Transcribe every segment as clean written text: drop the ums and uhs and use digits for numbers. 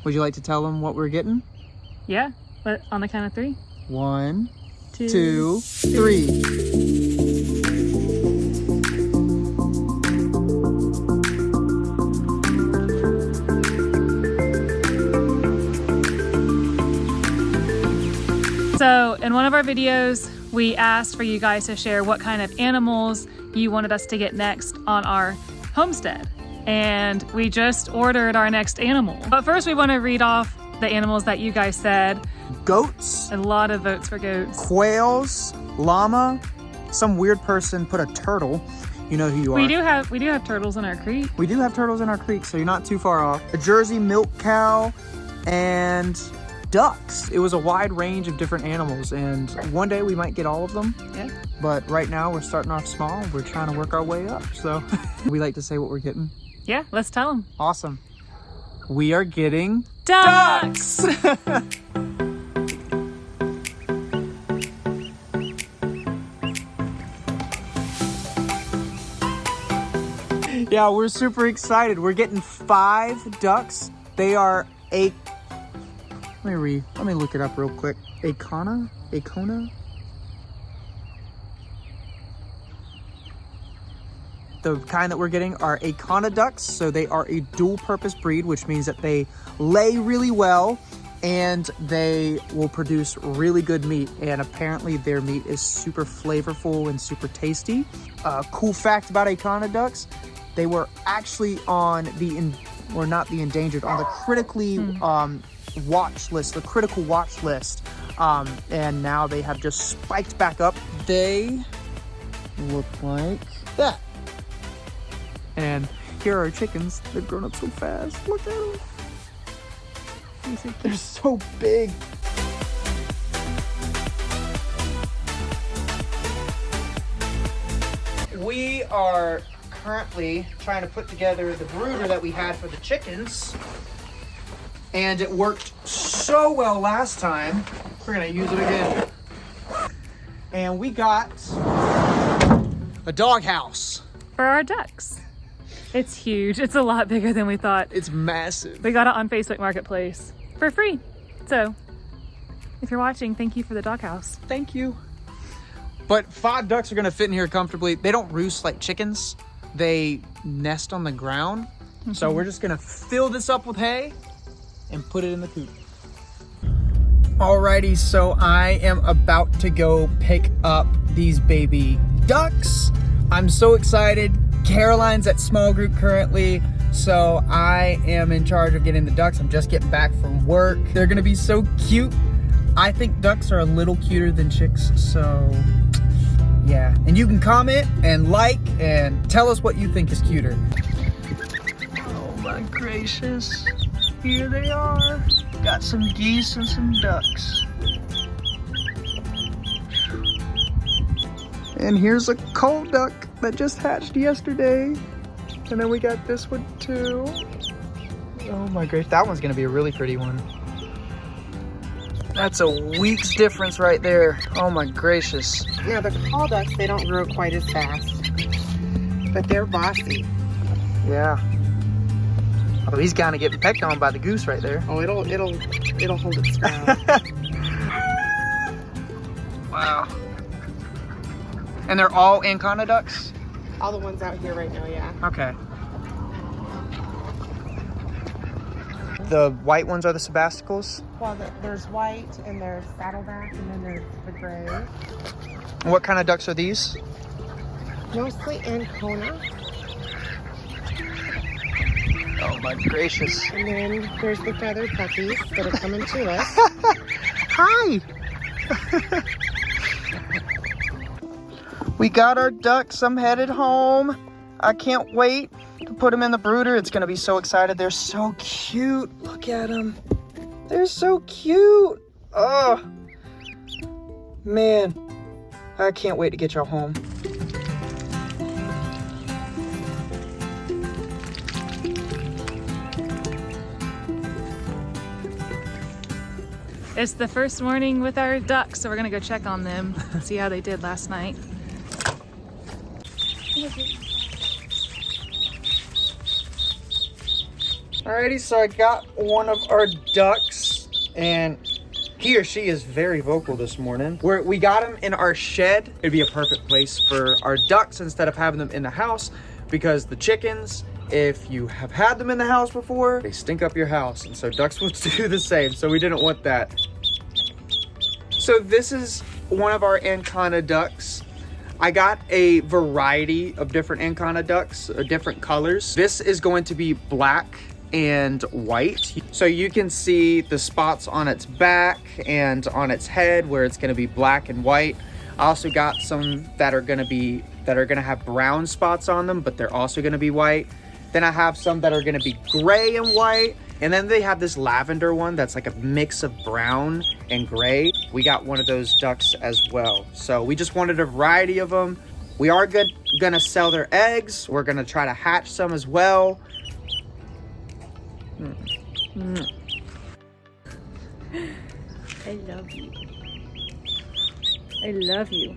Would you like to tell them what we're getting? Yeah, but on the count of 3. 1, 2, 2, 3. So in one of our videos, we asked for you guys to share what kind of animals you wanted us to get next on our homestead. And we just ordered our next animal. But first we want to read off the animals that you guys said. Goats, A lot of votes for goats. quails, llama, some weird person put a turtle. You know who you are. We do have turtles in our creek. We do have turtles in our creek, so you're not too far off. A Jersey milk cow and ducks. It was a wide range of different animals, and one day we might get all of them. Yeah. But right now we're starting off small. We're trying to work our way up. So we like to say what we're getting. Yeah, let's tell them. Awesome. We are getting Ducks! Yeah, we're super excited. We're getting 5 ducks. They are let me look it up real quick. Acona? The kind that we're getting are Acona ducks. So they are a dual purpose breed, which means that they lay really well and they will produce really good meat. And apparently their meat is super flavorful and super tasty. Cool fact about Acona ducks, they were actually on not the endangered, on the critically watch list, the critical watch list. And now they have just spiked back up. They look like that. And here are our chickens. They've grown up so fast. Look at them. They're so big. We are currently trying to put together the brooder that we had for the chickens. And it worked so well last time. We're gonna use it again. And we got a doghouse. For our ducks. It's huge. It's a lot bigger than we thought. It's massive. We got it on Facebook Marketplace for free. So if you're watching, thank you for the doghouse. Thank you. But 5 ducks are gonna fit in here comfortably. They don't roost like chickens. They nest on the ground. So we're just gonna fill this up with hay and put it in the coop. Alrighty, so I am about to go pick up these baby ducks. I'm so excited. Caroline's at small group currently, so I am in charge of getting the ducks. I'm just getting back from work. They're gonna be so cute. I think ducks are a little cuter than chicks, so yeah. And you can comment and like and tell us what you think is cuter. Oh my gracious. Here they are. Got some geese and some ducks. And here's a coal duck that just hatched yesterday. And then we got this one too. Oh my gosh, that one's gonna be a really pretty one. That's a week's difference right there. Oh my gracious. Yeah, the coal ducks, they don't grow quite as fast, but they're bossy. Yeah. Oh, he's kind of getting pecked on by the goose right there. Oh, it'll hold its ground. Wow. And they're all Acona ducks? All the ones out here right now, yeah. Okay. The white ones are the Sebasticals? Well, there's white, and there's saddleback, and then there's the gray. And what kind of ducks are these? Mostly Ancona. Oh my gracious. And then there's the feathered puppies that are coming to us. Hi! We got our ducks. I'm headed home. I can't wait to put them in the brooder. It's gonna be so excited. They're so cute. Look at them. They're so cute. Oh, man. I can't wait to get y'all home. It's the first morning with our ducks, so we're gonna go check on them, see how they did last night. Alrighty, so I got one of our ducks, and he or she is very vocal this morning. We got him in our shed. It'd be a perfect place for our ducks instead of having them in the house, because the chickens, if you have had them in the house before, they stink up your house, and so ducks will do the same, so we didn't want that. So this is one of our Ancona ducks. I got a variety of different Ancona ducks, different colors. This is going to be black and white. So you can see the spots on its back and on its head where it's gonna be black and white. I also got some that are gonna have brown spots on them, but they're also gonna be white. Then I have some that are gonna be gray and white. And then they have this lavender one that's like a mix of brown and gray. We got one of those ducks as well. So we just wanted a variety of them. We are gonna sell their eggs. We're gonna try to hatch some as well. I love you. I love you.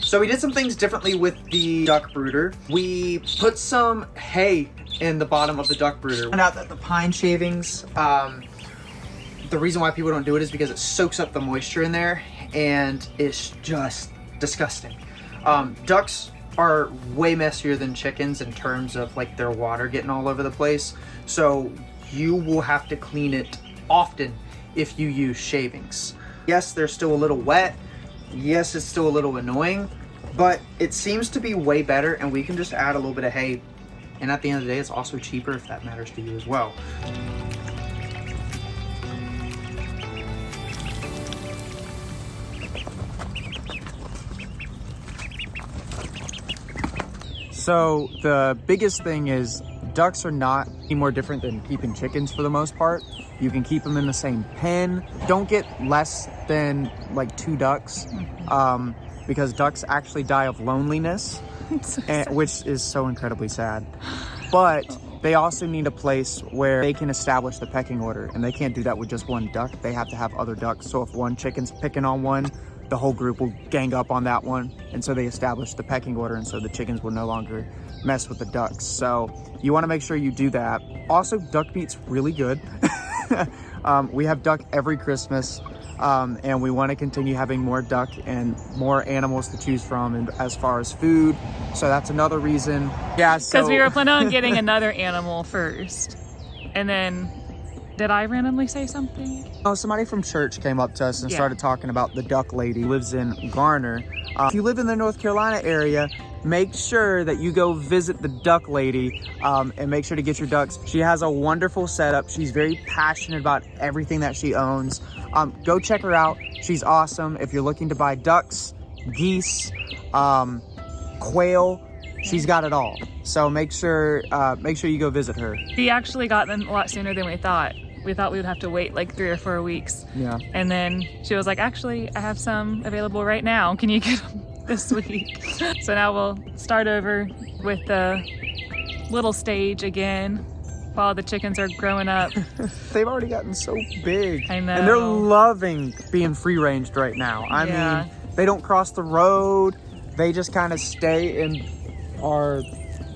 So we did some things differently with the duck brooder. We put some hay in the bottom of the duck brooder. Found out that the pine shavings, the reason why people don't do it is because it soaks up the moisture in there, and it's just disgusting. Ducks are way messier than chickens in terms of like their water getting all over the place. So you will have to clean it often if you use shavings. Yes, they're still a little wet. Yes, it's still a little annoying, but it seems to be way better, and we can just add a little bit of hay. And at the end of the day, it's also cheaper if that matters to you as well. So the biggest thing is ducks are not any more different than keeping chickens for the most part. You can keep them in the same pen. Don't get less than like 2 ducks because ducks actually die of loneliness, which is so incredibly sad. But they also need a place where they can establish the pecking order, and they can't do that with just one duck. They have to have other ducks. So if one chicken's picking on one, the whole group will gang up on that one, and so they establish the pecking order, and so the chickens will no longer mess with the ducks. So you want to make sure you do that. Also, duck meat's really good. We have duck every Christmas, and we want to continue having more duck and more animals to choose from, and as far as food. So that's another reason. Yeah, so Because we were planning on getting another animal first, and then did I randomly say something? Oh, somebody from church came up to us and started talking about the duck lady who lives in Garner. If you live in the North Carolina area, make sure that you go visit the duck lady and make sure to get your ducks. She has a wonderful setup. She's very passionate about everything that she owns. Go check her out. She's awesome. If you're looking to buy ducks, geese, quail, she's got it all. So make sure you go visit her. We actually got them a lot sooner than we thought. We thought we would have to wait like 3 or 4 weeks. Yeah. And then she was like, actually, I have some available right now. Can you get them this week? So now we'll start over with the little stage again while the chickens are growing up. They've already gotten so big. I know. And they're loving being free ranged right now. I mean, they don't cross the road. They just kind of stay in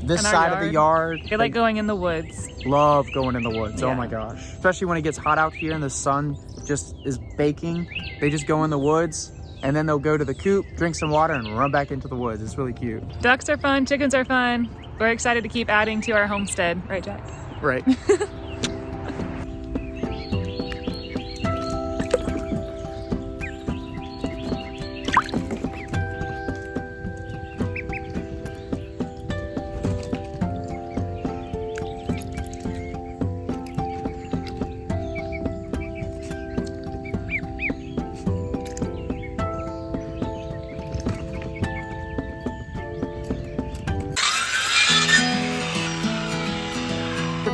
this side of the yard. They like going in the woods. Love going in the woods. Yeah. Oh my gosh. Especially when it gets hot out here and the sun just is baking. They just go in the woods, and then they'll go to the coop, drink some water, and run back into the woods. It's really cute. Ducks are fun. Chickens are fun. We're excited to keep adding to our homestead. Right, Jack? Right.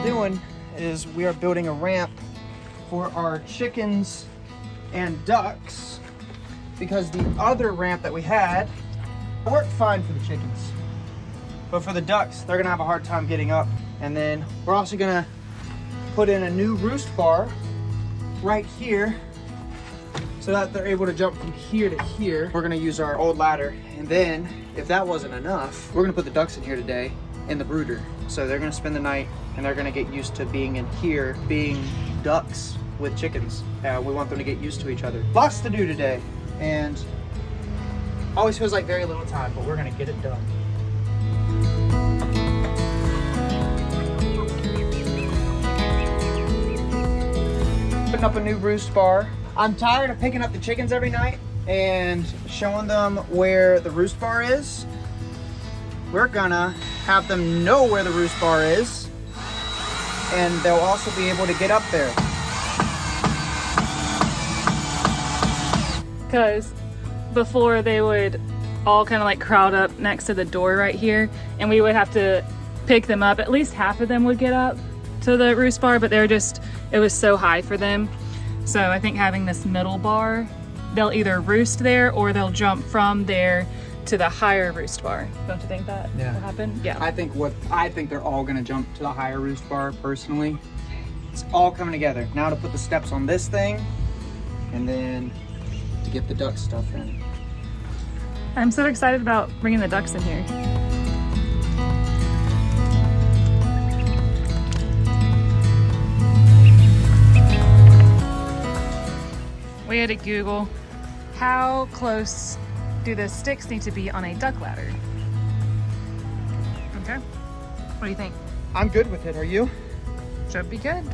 Doing is we are building a ramp for our chickens and ducks, because the other ramp that we had worked fine for the chickens, but for the ducks, they're gonna have a hard time getting up. And then we're also gonna put in a new roost bar right here so that they're able to jump from here to here. We're gonna use our old ladder. And then, if that wasn't enough, we're gonna put the ducks in here today in the brooder. So they're gonna spend the night and they're gonna get used to being in here, being ducks with chickens. We want them to get used to each other. Lots to do today, and always feels like very little time, but we're gonna get it done. Putting up a new roost bar. I'm tired of picking up the chickens every night and showing them where the roost bar is. We're gonna have them know where the roost bar is, and they'll also be able to get up there. Because before they would all kind of like crowd up next to the door right here, and we would have to pick them up. At least half of them would get up to the roost bar, but they're just, it was so high for them. So I think having this middle bar, they'll either roost there or they'll jump from there to the higher roost bar. Don't you think that will happen? Yeah. I think they're all gonna jump to the higher roost bar personally. It's all coming together. Now to put the steps on this thing, and then to get the duck stuff in. I'm so excited about bringing the ducks in here. We had to Google how close do the sticks need to be on a duck ladder. Okay, what do you think? I'm good with it, are you? Should be good.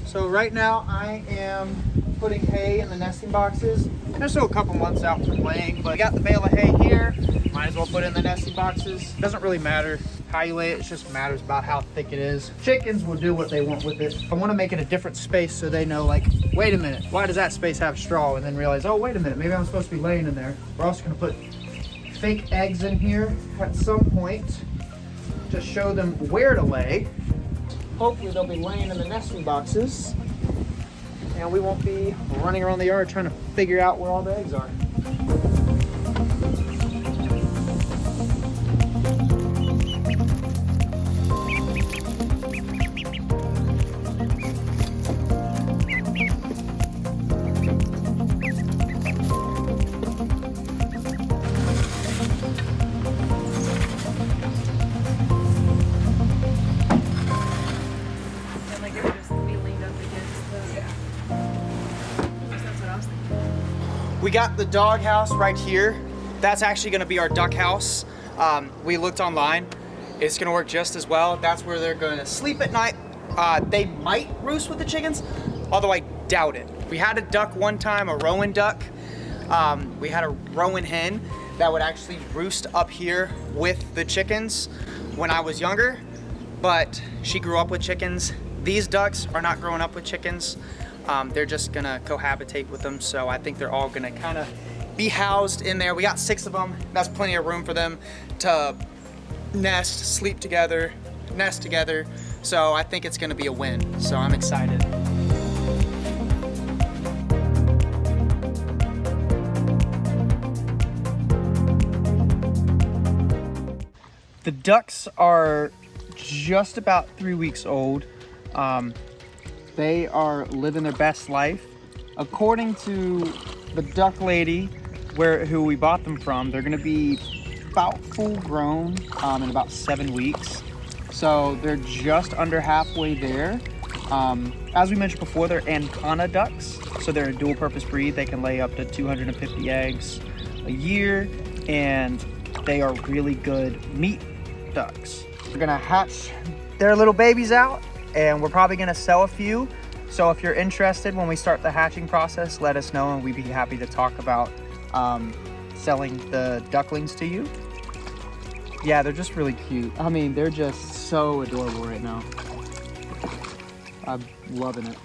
So right now I am putting hay in the nesting boxes. They're still a couple months out from laying, but I got the bale of hay here. Might as well put it in the nesting boxes. Doesn't really matter how you lay it, it just matters about how thick it is. Chickens will do what they want with it. I want to make it a different space so they know, like, wait a minute, why does that space have straw? And then realize, oh, wait a minute, maybe I'm supposed to be laying in there. We're also going to put fake eggs in here at some point to show them where to lay. Hopefully they'll be laying in the nesting boxes and we won't be running around the yard trying to figure out where all the eggs are. We got the dog house right here. That's actually gonna be our duck house. We looked online. It's gonna work just as well. That's where they're gonna sleep at night. They might roost with the chickens, although I doubt it. We had a duck one time, a rowan duck. We had a rowan hen that would actually roost up here with the chickens when I was younger, but she grew up with chickens. These ducks are not growing up with chickens. They're just gonna cohabitate with them, so I think they're all gonna kind of be housed in there. We got 6 of them. That's plenty of room for them to nest, sleep together, nest together. So I think it's gonna be a win. So I'm excited. The ducks are just about 3 weeks old. They are living their best life. According to the duck lady who we bought them from, they're gonna be about full grown in about 7 weeks. So they're just under halfway there. As we mentioned before, they're Ancona ducks. So they're a dual purpose breed. They can lay up to 250 eggs a year, and they are really good meat ducks. We're gonna hatch their little babies out, and we're probably gonna sell a few. So if you're interested when we start the hatching process, let us know and we'd be happy to talk about selling the ducklings to you. Yeah, they're just really cute. I mean, they're just so adorable right now. I'm loving it.